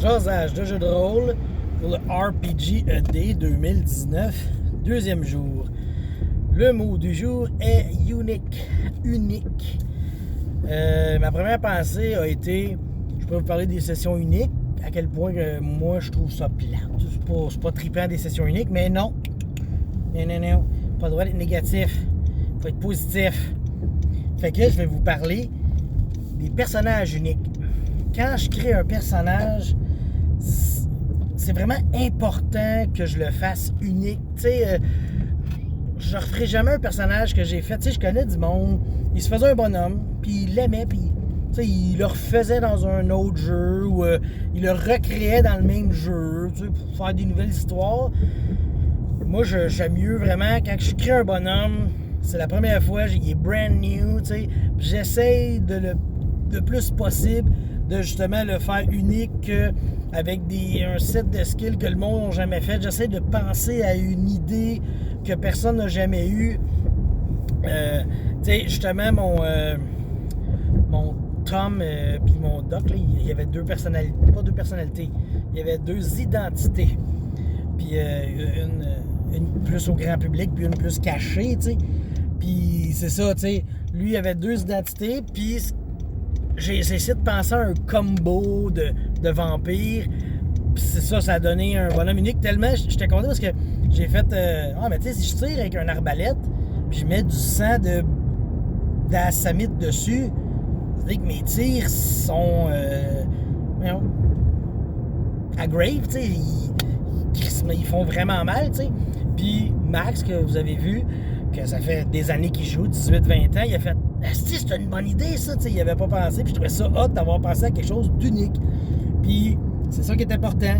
Jasage de jeu de rôle pour le RPG ED 2019, deuxième jour. Le mot du jour est unique. Unique. Ma première pensée a été, je peux vous parler des sessions uniques, à quel point que moi je trouve ça plate. C'est pas trippant des sessions uniques, mais non. Non. Pas le droit d'être négatif. Faut être positif. Fait que je vais vous parler des personnages uniques. Quand je crée un personnage, c'est vraiment important que je le fasse unique. Tu sais, je referai jamais un personnage que j'ai fait. Tu sais, je connais du monde, il se faisait un bonhomme, puis il l'aimait, puis tu sais, il le refaisait dans un autre jeu, ou il le recréait dans le même jeu, tu sais, pour faire des nouvelles histoires. Moi, j'aime mieux vraiment, quand je crée un bonhomme, c'est la première fois, il est brand new, tu sais, j'essaye de le plus possible de justement le faire unique avec un set de skills que le monde n'a jamais fait. J'essaie de penser à une idée que personne n'a jamais eue. Tu sais, justement, mon Tom puis mon Doc, là, il y avait deux personnalités, pas deux personnalités, il y avait deux identités. Puis une plus au grand public, puis une plus cachée, tu sais. Puis c'est ça, tu sais, lui, il avait deux identités, puis j'ai essayé de penser à un combo de vampires. Puis c'est ça, ça a donné un bonhomme unique. Tellement j'étais content parce que j'ai fait mais tu sais, si je tire avec un arbalète, puis je mets du sang d'assamite dessus, c'est-à-dire que mes tirs sont aggrave, tu sais, ils font vraiment mal, tu sais. Puis Max, que vous avez vu, que ça fait des années qu'il joue, 18-20 ans, il a fait c'est une bonne idée, ça, tu sais, il avait pas pensé, puis je trouvais ça hot d'avoir pensé à quelque chose d'unique. Puis c'est ça qui est important,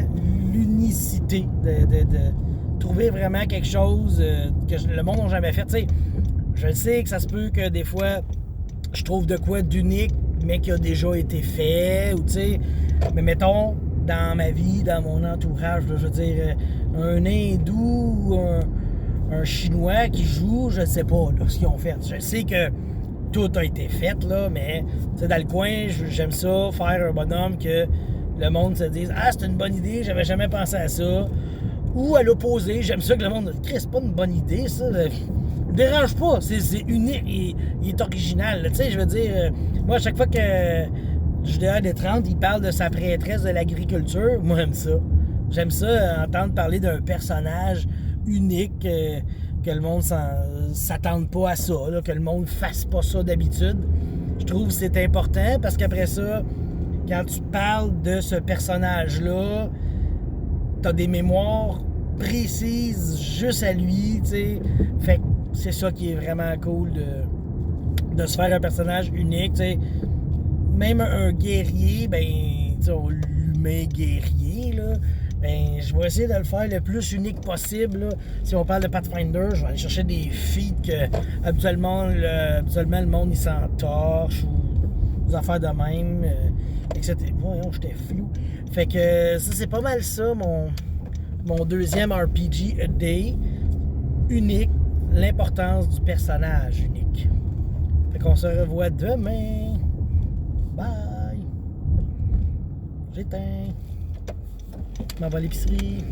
l'unicité, de trouver vraiment quelque chose que le monde n'a jamais fait. Tu sais, je sais que ça se peut que des fois, je trouve de quoi d'unique, mais qui a déjà été fait, ou tu sais, mais mettons, dans ma vie, dans mon entourage, je veux dire, un hindou ou un chinois qui joue, je ne sais pas là, ce qu'ils ont fait. Je sais que tout a été fait, là, mais dans le coin, j'aime ça, faire un bonhomme que le monde se dise « Ah, c'est une bonne idée, j'avais jamais pensé à ça. » Ou à l'opposé, j'aime ça que le monde dise « Chris, c'est pas une bonne idée, ça. » Me dérange pas, c'est unique, il est original. Tu sais, je veux dire, moi, à chaque fois que Judéa des 30, il parle de sa prêtresse de l'agriculture, moi, j'aime ça. J'aime ça, entendre parler d'un personnage unique, que le monde s'attende pas à ça, là, que le monde fasse pas ça d'habitude. Je trouve que c'est important parce qu'après ça, quand tu parles de ce personnage-là, t'as des mémoires précises juste à lui, tu sais. Fait que c'est ça qui est vraiment cool de se faire un personnage unique, tu sais. Même un guerrier, ben, tu sais, l'humain guerrier, là, ben, je vais essayer de le faire le plus unique possible, là. Si on parle de Pathfinder, je vais aller chercher des feats que habituellement le monde il s'entorche ou des affaires de même, etc. Voyons, j'étais flou. Fait que ça, c'est pas mal ça, mon deuxième RPG a day. Unique, l'importance du personnage unique. Fait qu'on se revoit demain. Bye. J'éteins. Je m'en vais à l'épicerie.